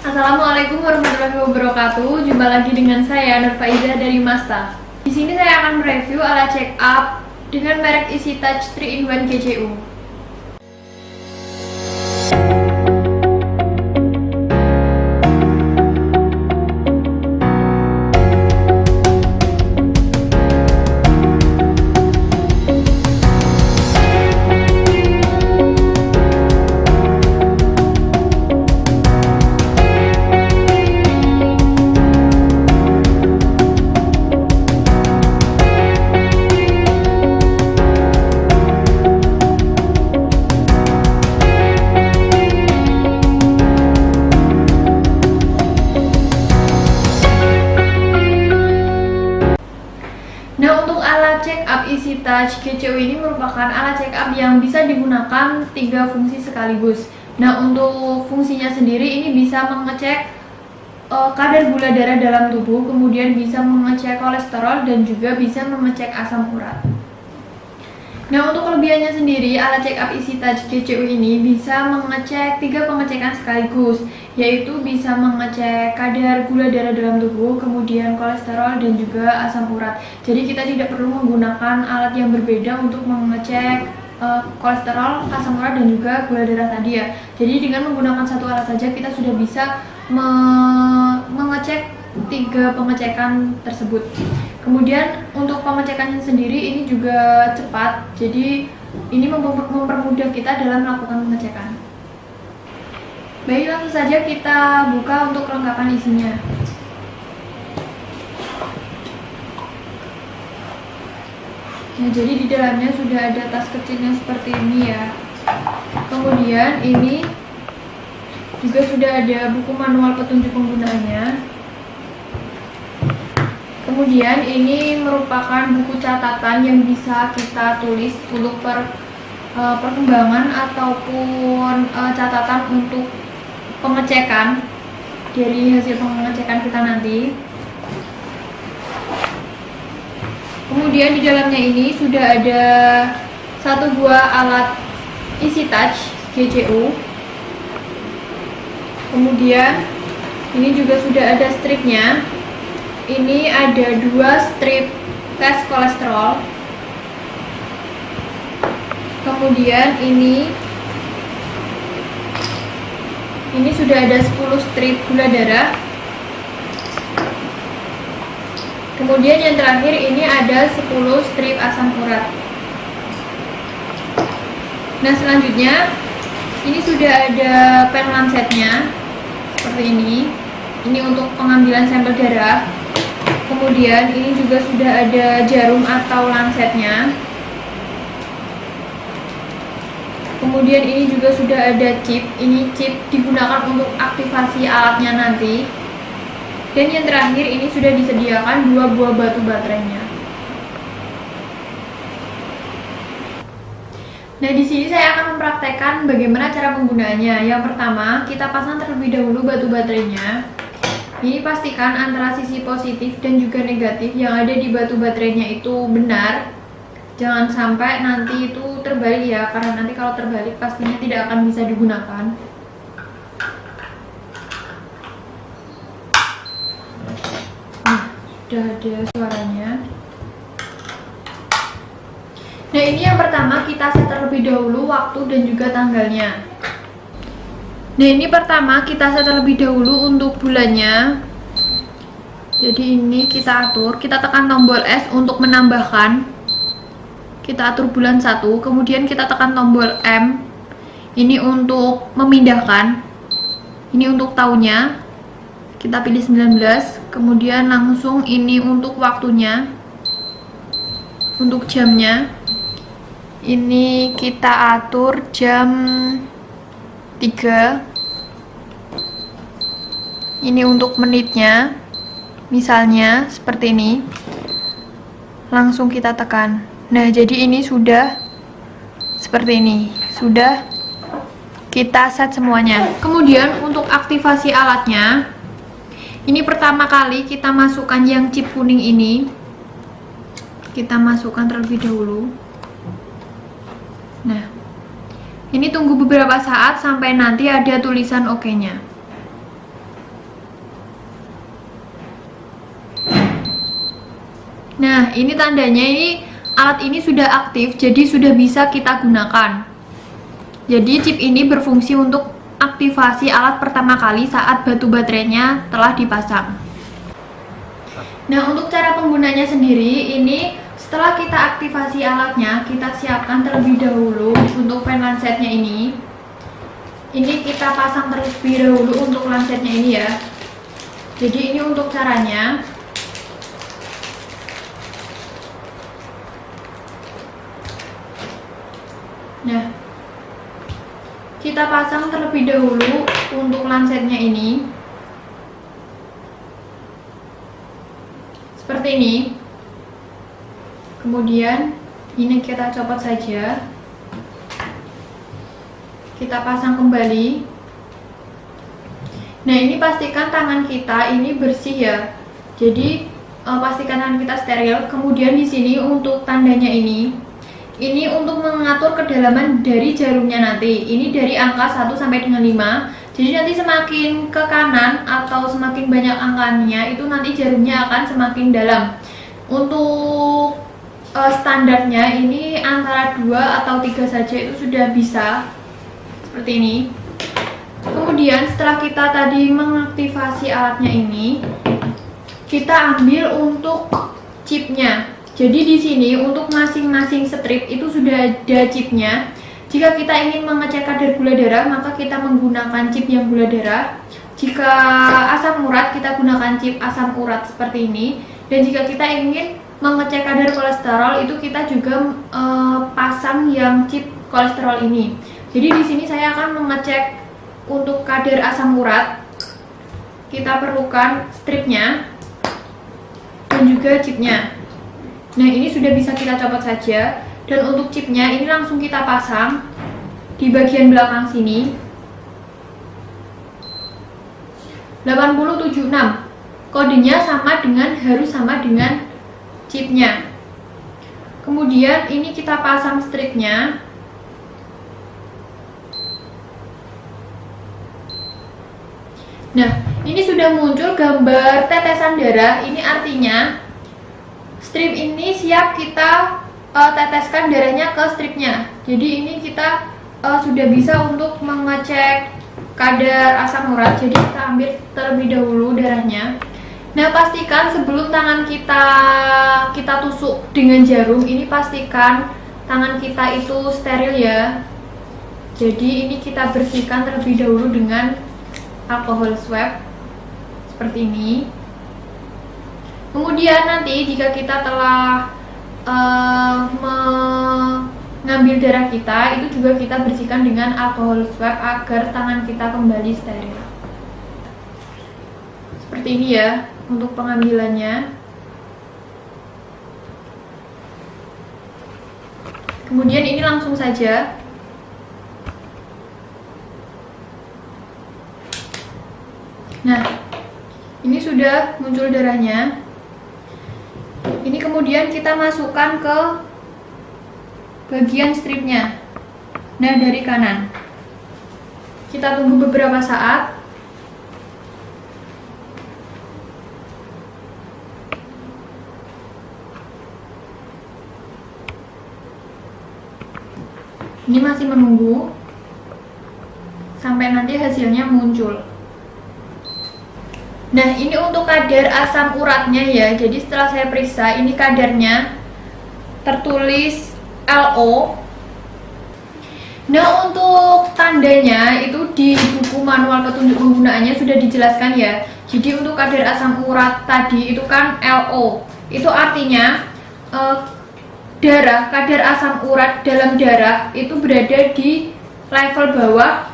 Assalamualaikum warahmatullahi wabarakatuh. Jumpa lagi dengan saya Nur Faiza dari Masta. Di sini saya akan mereview alat check up dengan merek Easy Touch 3-in-1 GCU. Nah, untuk alat check up Easy Touch GCU ini merupakan alat check up yang bisa digunakan 3 fungsi sekaligus. Nah, untuk fungsinya sendiri ini bisa mengecek kadar gula darah dalam tubuh, kemudian bisa mengecek kolesterol dan juga bisa mengecek asam urat. Nah, untuk kelebihannya sendiri, alat check up Easy Touch GCU ini bisa mengecek 3 pengecekan sekaligus, yaitu bisa mengecek kadar gula darah dalam tubuh, kemudian kolesterol dan juga asam urat. Jadi kita tidak perlu menggunakan alat yang berbeda untuk mengecek kolesterol, asam urat dan juga gula darah tadi ya. Jadi dengan menggunakan satu alat saja kita sudah bisa mengecek 3 pengecekan tersebut. Kemudian untuk pengecekannya sendiri ini juga cepat, jadi ini mempermudah kita dalam melakukan pengecekan. Baik, langsung saja kita buka untuk kelengkapan isinya. Nah, jadi di dalamnya sudah ada tas kecilnya seperti ini ya. Kemudian ini juga sudah ada buku manual petunjuk penggunaannya. Kemudian ini merupakan buku catatan yang bisa kita tulis untuk perkembangan ataupun catatan untuk pengecekan dari hasil pengecekan kita nanti. Kemudian di dalamnya ini sudah ada 1 buah alat Easy Touch GCU. Kemudian ini juga sudah ada stripnya. Ini ada 2 strip tes kolesterol. Kemudian ini sudah ada 10 strip gula darah. Kemudian yang terakhir ini ada 10 strip asam urat. Nah, selanjutnya ini sudah ada pen lancetnya seperti ini. Ini untuk pengambilan sampel darah. Kemudian ini juga sudah ada jarum atau lancetnya. Kemudian ini juga sudah ada chip. Ini chip digunakan untuk aktivasi alatnya nanti. Dan yang terakhir ini sudah disediakan 2 buah batu baterainya. Nah, di sini saya akan mempraktekkan bagaimana cara penggunaannya. Yang pertama, kita pasang terlebih dahulu batu baterainya. Ini pastikan antara sisi positif dan juga negatif yang ada di batu baterainya itu benar. Jangan sampai nanti itu terbalik ya, karena nanti kalau terbalik pastinya tidak akan bisa digunakan. Nah, sudah ada suaranya. Nah, ini yang pertama kita set terlebih dahulu waktu dan juga tanggalnya. Nah, ini pertama kita set terlebih dahulu untuk bulannya. Jadi ini kita atur, kita tekan tombol S untuk menambahkan. Kita atur bulan 1, kemudian kita tekan tombol M. Ini untuk memindahkan. Ini untuk tahunnya. Kita pilih 19, kemudian langsung ini untuk waktunya. Untuk jamnya. Ini kita atur jam 3. Ini untuk menitnya, misalnya seperti ini. Langsung kita tekan. Nah, jadi ini sudah seperti ini. Sudah kita set semuanya. Kemudian untuk aktivasi alatnya, ini pertama kali kita masukkan yang chip kuning ini. Kita masukkan terlebih dahulu. Nah, ini tunggu beberapa saat sampai nanti ada tulisan OK-nya. Nah, ini tandanya ini alat ini sudah aktif, jadi sudah bisa kita gunakan. Jadi chip ini berfungsi untuk aktivasi alat pertama kali saat batu baterainya telah dipasang. Nah, untuk cara penggunanya sendiri, ini setelah kita aktivasi alatnya, kita siapkan terlebih dahulu untuk fan lancetnya ini. Ini kita pasang terlebih dahulu untuk lancetnya ini ya. Jadi ini untuk caranya. Nah, kita pasang terlebih dahulu untuk lancetnya ini. Seperti ini. Kemudian ini kita copot saja. Kita pasang kembali. Nah, ini pastikan tangan kita ini bersih ya. Jadi pastikan tangan kita steril. Kemudian di sini untuk tandanya ini untuk mengatur kedalaman dari jarumnya nanti. Ini dari angka 1 sampai dengan 5. Jadi nanti semakin ke kanan atau semakin banyak angkanya, itu nanti jarumnya akan semakin dalam. Untuk standarnya ini antara 2 atau 3 saja itu sudah bisa. Seperti ini. Kemudian setelah kita tadi mengaktifasi alatnya ini, kita ambil untuk chipnya. Jadi di sini untuk masing-masing strip itu sudah ada chipnya. Jika kita ingin mengecek kadar gula darah, maka kita menggunakan chip yang gula darah. Jika asam urat, kita gunakan chip asam urat seperti ini. Dan jika kita ingin mengecek kadar kolesterol, itu kita juga pasang yang chip kolesterol ini. Jadi di sini saya akan mengecek untuk kadar asam urat. Kita perlukan stripnya dan juga chipnya. Nah, ini sudah bisa kita copot saja. Dan untuk chipnya ini langsung kita pasang di bagian belakang sini. 8076. Kodenya harus sama dengan chipnya. Kemudian ini kita pasang stripnya. Nah, ini sudah muncul gambar tetesan darah. Ini artinya strip ini siap kita teteskan darahnya ke stripnya. Jadi ini kita sudah bisa untuk mengecek kadar asam urat. Jadi kita ambil terlebih dahulu darahnya. Nah, pastikan sebelum tangan kita tusuk dengan jarum, ini pastikan tangan kita itu steril ya. Jadi ini kita bersihkan terlebih dahulu dengan alkohol swab seperti ini. Kemudian nanti jika kita telah mengambil darah kita, itu juga kita bersihkan dengan alkohol swab agar tangan kita kembali steril. Seperti ini ya untuk pengambilannya. Kemudian ini langsung saja. Nah, ini sudah muncul darahnya. Ini kemudian kita masukkan ke bagian stripnya. Nah, dari kanan. Kita tunggu beberapa saat. Ini masih menunggu sampai nanti hasilnya muncul. Nah, ini untuk kadar asam uratnya ya. Jadi setelah saya periksa, ini kadarnya tertulis LO. Nah, untuk tandanya itu di buku manual petunjuk penggunaannya sudah dijelaskan ya. Jadi untuk kadar asam urat tadi itu kan LO. Itu artinya kadar asam urat dalam darah itu berada di level bawah,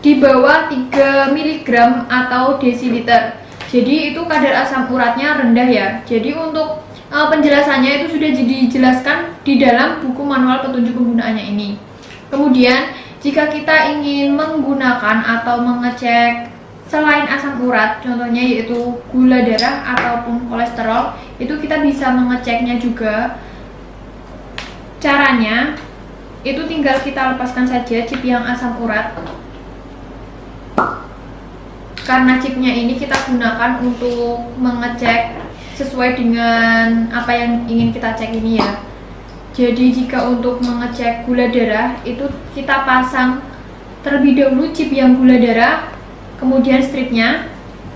di bawah 3 mg atau desiliter. Jadi itu kadar asam uratnya rendah ya. Jadi untuk penjelasannya itu sudah dijelaskan di dalam buku manual petunjuk penggunaannya ini. Kemudian jika kita ingin menggunakan atau mengecek selain asam urat, contohnya yaitu gula darah ataupun kolesterol, itu kita bisa mengeceknya juga. Caranya itu tinggal kita lepaskan saja chip yang asam urat. Karena chipnya ini kita gunakan untuk mengecek sesuai dengan apa yang ingin kita cek ini ya. Jadi jika untuk mengecek gula darah itu kita pasang terlebih dahulu chip yang gula darah, kemudian stripnya.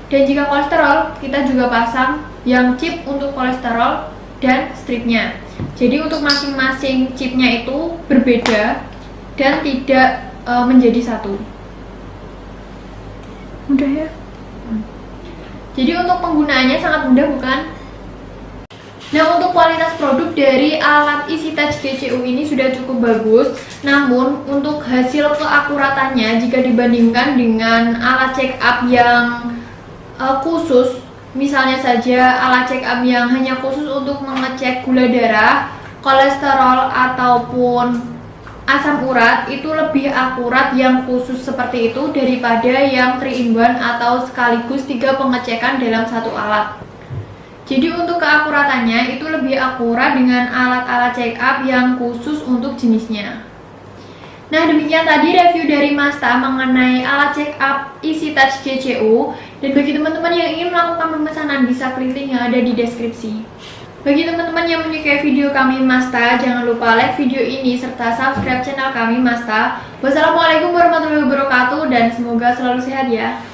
Dan jika kolesterol, kita juga pasang yang chip untuk kolesterol dan stripnya. Jadi untuk masing-masing chipnya itu berbeda dan tidak menjadi satu. Mudah ya? Jadi untuk penggunaannya sangat mudah, bukan? Nah, untuk kualitas produk dari alat Easy Touch GCU ini sudah cukup bagus. Namun untuk hasil keakuratannya jika dibandingkan dengan alat check up yang khusus, misalnya saja alat check up yang hanya khusus untuk mengecek gula darah, kolesterol ataupun asam urat, itu lebih akurat yang khusus seperti itu daripada yang 3-in-1 atau sekaligus 3 pengecekan dalam satu alat. Jadi untuk keakuratannya itu lebih akurat dengan alat-alat check up yang khusus untuk jenisnya. Nah, demikian tadi review dari Masta mengenai alat check up Easy Touch GCU. Dan bagi teman-teman yang ingin melakukan pemesanan bisa klik link yang ada di deskripsi. Bagi teman-teman yang menyukai video kami Masta, jangan lupa like video ini serta subscribe channel kami Masta. Wassalamualaikum warahmatullahi wabarakatuh dan semoga selalu sehat ya.